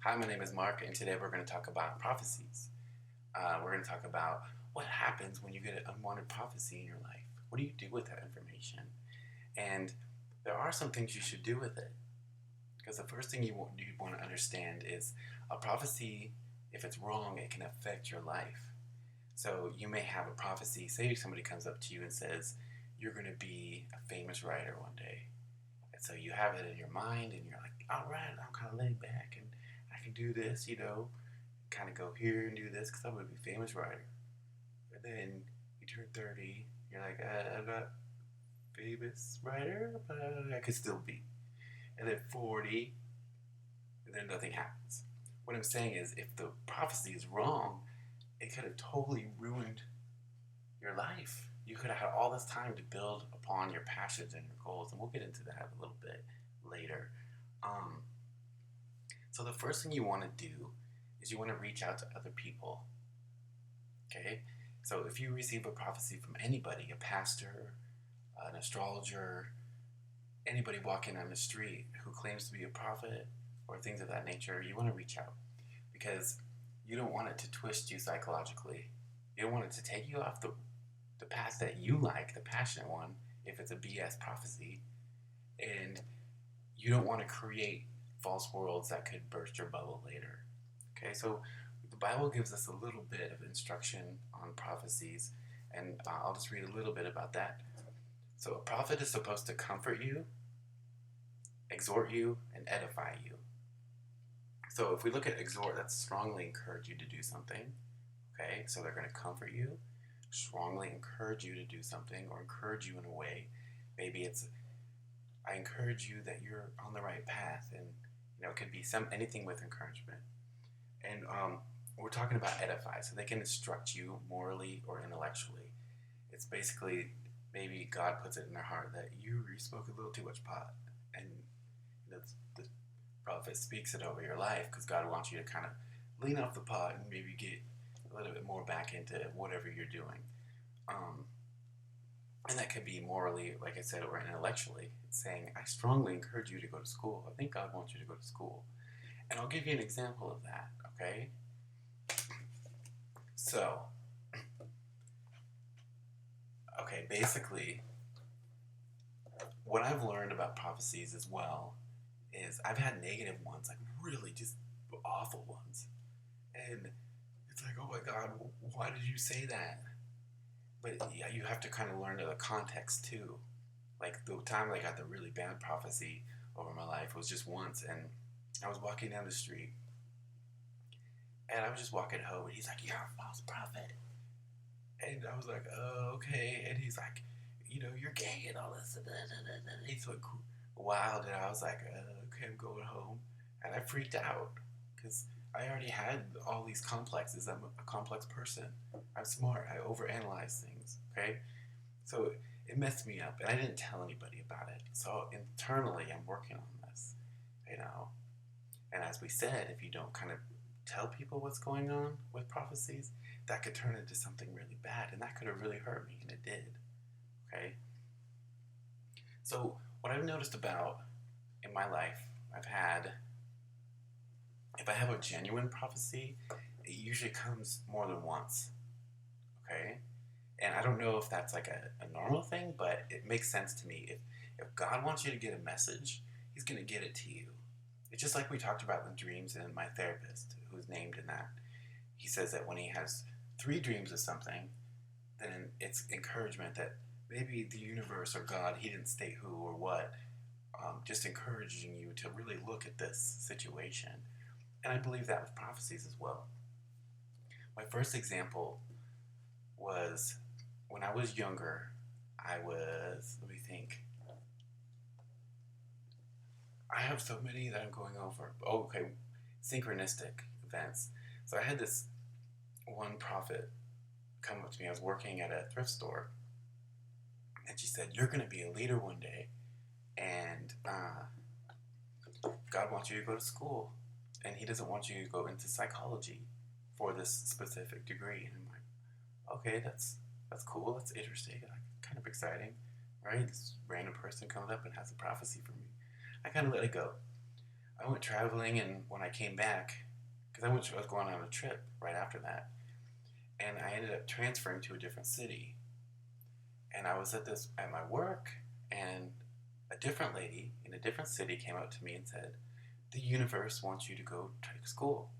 Hi, my name is Mark, and today we're going to talk about prophecies. We're going to talk about what happens when you get an unwanted prophecy in your life. What do you do with that information? And there are some things you should do with it. Because the first thing you want to understand is a prophecy, if it's wrong, it can affect your life. So you may have a prophecy, say somebody comes up to you and says, you're going to be a famous writer one day. And so you have it in your mind, and you're like, all right, I'm kind of laid back, and I can do this, kind of go here and do this because I'm going to be a famous writer. But then you turn 30, you're like, I'm not famous writer, but I could still be. And then 40, and then nothing happens. What I'm saying is, if the prophecy is wrong, it could have totally ruined your life. You could have had all this time to build upon your passions and your goals, and we'll get into that a little bit later. Um, so the first thing you want to do is you want to reach out to other people. Okay, so if you receive a prophecy from anybody, a pastor, an astrologer, anybody walking on the street who claims to be a prophet or things of that nature, you want to reach out because you don't want it to twist you psychologically. You don't want it to take you off the path that you like, the passionate one, if it's a BS prophecy, and you don't want to create false worlds that could burst your bubble later. Okay, so the Bible gives us a little bit of instruction on prophecies, and I'll just read a little bit about that. So, a prophet is supposed to comfort you, exhort you, and edify you. So, if we look at exhort, that's strongly encourage you to do something. Okay, so they're going to comfort you, strongly encourage you to do something, or encourage you in a way. Maybe it's I encourage you that you're on the right path, and it could be anything with encouragement. And we're talking about edify, so they can instruct you morally or intellectually. It's basically maybe God puts it in their heart that you spoke a little too much pot, and the prophet speaks it over your life because God wants you to kind of lean off the pot and maybe get a little bit more back into whatever you're doing. Um, and that could be morally, like I said, or intellectually. It's saying, I strongly encourage you to go to school. I think God wants you to go to school. And I'll give you an example of that, okay? So, okay, basically, what I've learned about prophecies as well is I've had negative ones, like really just awful ones. And it's like, oh my God, why did you say that? But yeah, you have to kind of learn the context too. Like the time I got the really bad prophecy over my life was just once, and I was walking down the street, and I was just walking home, and he's like, "You're a false prophet," and I was like, "Oh, okay," and he's like, "You're gay and all this," and he's like wild, and I was like, "Okay, I'm going home," and I freaked out because I already had all these complexes. I'm a complex person. I'm smart. I overanalyze things. Okay, so it messed me up, and I didn't tell anybody about it. So internally, I'm working on this, you know. And as we said, if you don't kind of tell people what's going on with prophecies, that could turn into something really bad, and that could have really hurt me, and it did. Okay. So what I've noticed about in my life, if I have a genuine prophecy, it usually comes more than once. Okay. And I don't know if that's like a normal thing, but it makes sense to me. If God wants you to get a message, He's going to get it to you. It's just like we talked about in dreams, and my therapist, who's named in that, he says that when he has 3 dreams of something, then it's encouragement that maybe the universe or God, he didn't state who or what, just encouraging you to really look at this situation. And I believe that with prophecies as well. My first example was when I was younger. Let me think. I have so many that I'm going over. Oh, okay. Synchronistic events. So I had this one prophet come up to me. I was working at a thrift store, and she said, "You're going to be a leader one day, and God wants you to go to school, and He doesn't want you to go into psychology for this specific degree." And I'm like, "Okay, that's cool. That's interesting. Kind of exciting, right? This random person comes up and has a prophecy for me." I kind of let it go. I went traveling, and when I came back, because I was going on a trip right after that, and I ended up transferring to a different city. And I was at my work, and a different lady in a different city came up to me and said, "The universe wants you to go to school."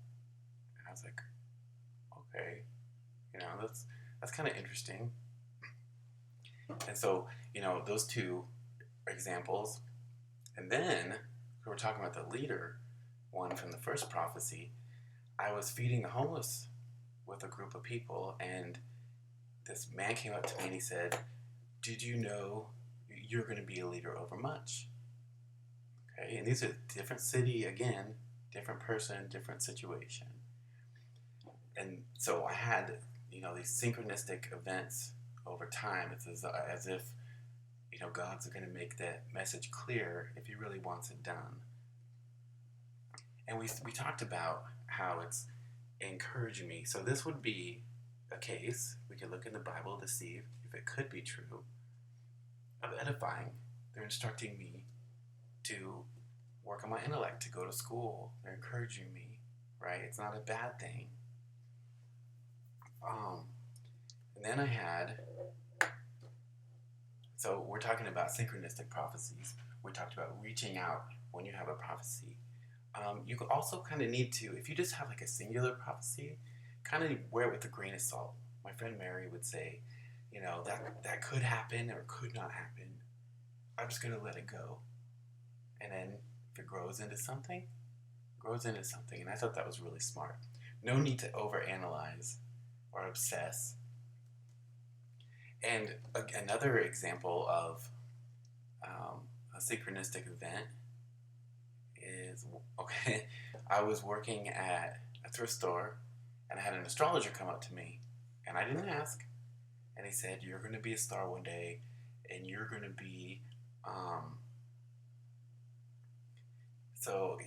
And I was like, "Okay, that's kind of interesting." And so, those two examples, and then we were talking about the leader one from the first prophecy. I was feeding the homeless with a group of people, and this man came up to me and he said, "Did you know you're going to be a leader over much?" Okay, and these are different city again, different person, different situation. And so I had, these synchronistic events over time. It's as if, God's going to make that message clear if He really wants it done. And we talked about how it's encouraging me. So this would be a case, we could look in the Bible to see if it could be true, of edifying. They're instructing me to work on my intellect, to go to school. They're encouraging me, right? It's not a bad thing. And then I had, so we're talking about synchronistic prophecies. We talked about reaching out when you have a prophecy. You also kind of need to, if you just have like a singular prophecy, kind of wear it with a grain of salt. My friend Mary would say, that could happen or could not happen. I'm just going to let it go. And then if it grows into something, it grows into something. And I thought that was really smart. No need to overanalyze or obsess. And another example of a synchronistic event is, okay, I was working at a thrift store, and I had an astrologer come up to me, and I didn't ask, and he said, "You're going to be a star one day, and you're going to be,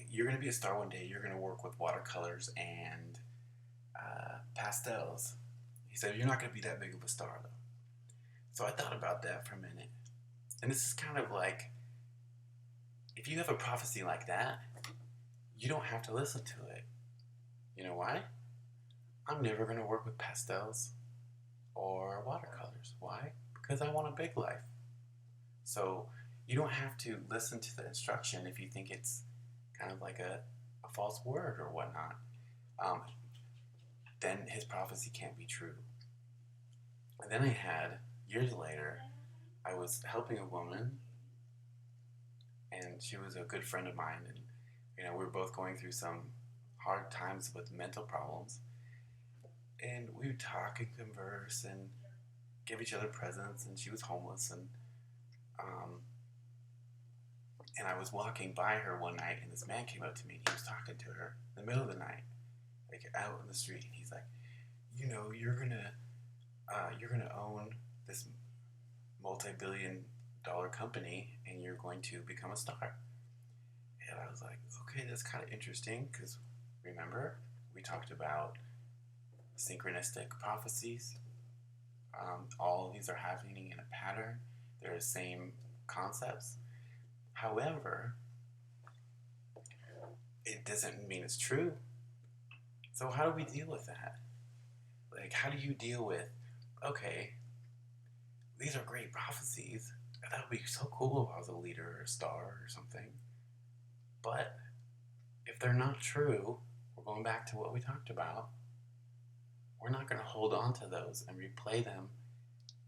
you're going to be a star one day, you're going to work with watercolors and pastels." He said, "You're not going to be that big of a star, though." So I thought about that for a minute, and this is kind of like, if you have a prophecy like that, you don't have to listen to it. You know why? I'm never going to work with pastels or watercolors. Why? Because I want a big life. So you don't have to listen to the instruction if you think it's kind of like a false word or whatnot. Then his prophecy can't be true. And then I had, years later, I was helping a woman, and she was a good friend of mine, and we were both going through some hard times with mental problems, and we would talk and converse and give each other presents, and she was homeless, and I was walking by her one night, and this man came up to me, and he was talking to her in the middle of the night, like out in the street, and he's like, you're gonna own this multi-billion-dollar company, and you're going to become a star. And I was like, okay, that's kind of interesting, because remember, we talked about synchronistic prophecies. All of these are happening in a pattern. They're the same concepts. However, it doesn't mean it's true. So how do we deal with that? Like, how do you deal with, okay, these are great prophecies. That would be so cool if I was a leader or a star or something. But if they're not true, we're going back to what we talked about. We're not going to hold on to those and replay them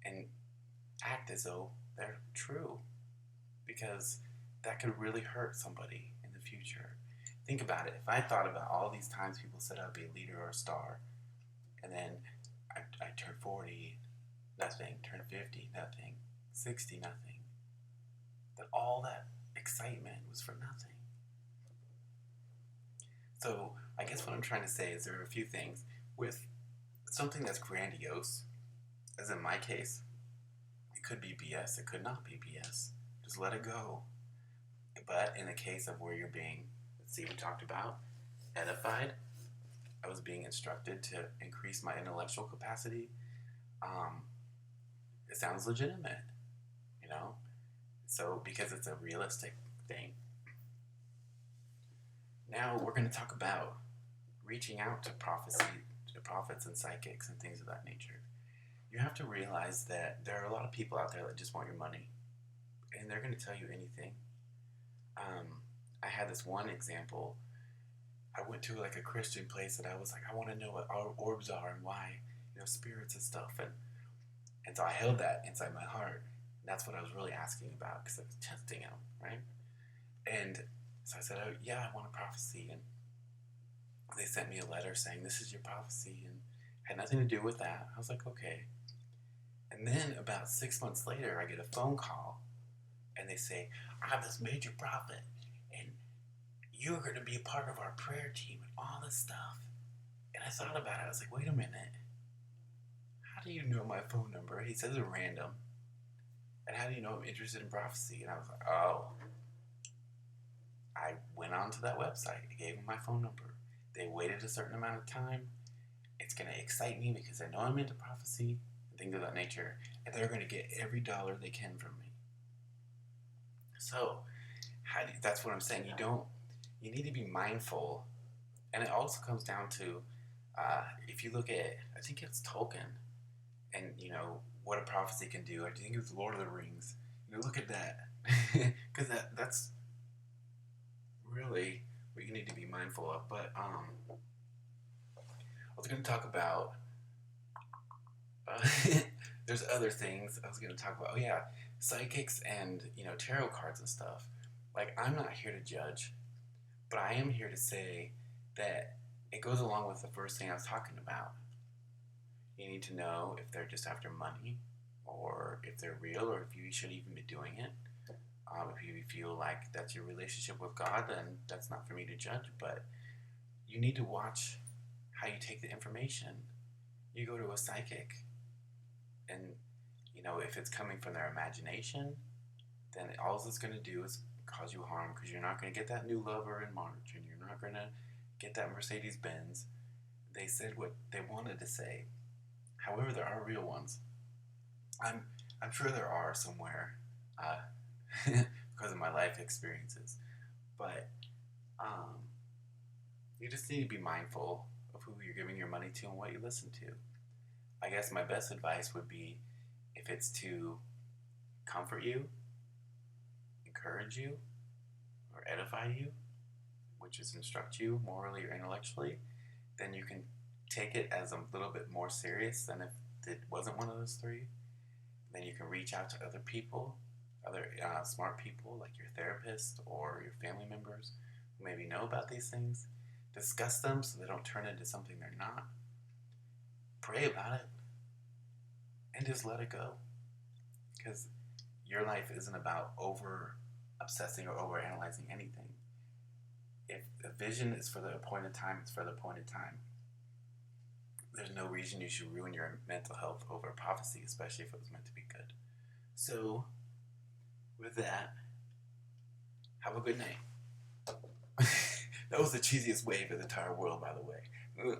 and act as though they're true, because that could really hurt somebody in the future. Think about it. If I thought about all these times people said I'd be a leader or a star, and then I turned 40, nothing, turned 50, nothing, 60, nothing, that all that excitement was for nothing. So I guess what I'm trying to say is there are a few things with something that's grandiose, as in my case. It could be BS, it could not be BS. Just let it go. But in the case of where you're being, let's see, we talked about edified, I was being instructed to increase my intellectual capacity. It sounds legitimate, So because it's a realistic thing. Now we're going to talk about reaching out to prophecy, to prophets and psychics and things of that nature. You have to realize that there are a lot of people out there that just want your money, and they're going to tell you anything. I had this one example. I went to like a Christian place, and I was like, I want to know what orbs are and why, spirits and stuff, and so I held that inside my heart. And that's what I was really asking about because I was testing him, right? And so I said, oh yeah, I want a prophecy, and they sent me a letter saying this is your prophecy, and had nothing to do with that. I was like, okay. And then about 6 months later, I get a phone call, and they say, I'm this major prophet, and you're going to be a part of our prayer team and all this stuff. And I thought about it. I was like, wait a minute. How do you know my phone number? He says it's random. And how do you know I'm interested in prophecy? And I was like, oh. I went onto that website. I gave them my phone number. They waited a certain amount of time. It's going to excite me because I know I'm into prophecy and things of that nature. And they're going to get every dollar they can from me. So, that's what I'm saying. You need to be mindful. And it also comes down to, if you look at, I think it's Tolkien, and, what a prophecy can do. I think it's Lord of the Rings. Look at that. Because that's really what you need to be mindful of. But I was going to talk about, there's other things I was going to talk about. Oh yeah, psychics and tarot cards and stuff. Like, I'm not here to judge, but I am here to say that it goes along with the first thing I was talking about. You need to know if they're just after money, or if they're real, or if you should even be doing it. If you feel like that's your relationship with God, then that's not for me to judge. But you need to watch how you take the information. You go to a psychic, and if it's coming from their imagination, then all it's going to do is cause you harm, because you're not going to get that new lover in March, and you're not going to get that Mercedes Benz. They said what they wanted to say. However, there are real ones. I'm sure there are somewhere, because of my life experiences. But you just need to be mindful of who you're giving your money to and what you listen to. I guess my best advice would be, if it's to comfort you, encourage you, or edify you, which is instruct you morally or intellectually, then you can take it as a little bit more serious than if it wasn't one of those three. Then you can reach out to other people, other smart people like your therapist or your family members who maybe know about these things. Discuss them so they don't turn into something they're not. Pray about it, and just let it go. Because your life isn't about over obsessing or over analyzing anything. If the vision is for the appointed time, it's for the appointed time. There's no reason you should ruin your mental health over prophecy, especially if it was meant to be good. So, with that, have a good night. That was the cheesiest wave in the entire world, by the way.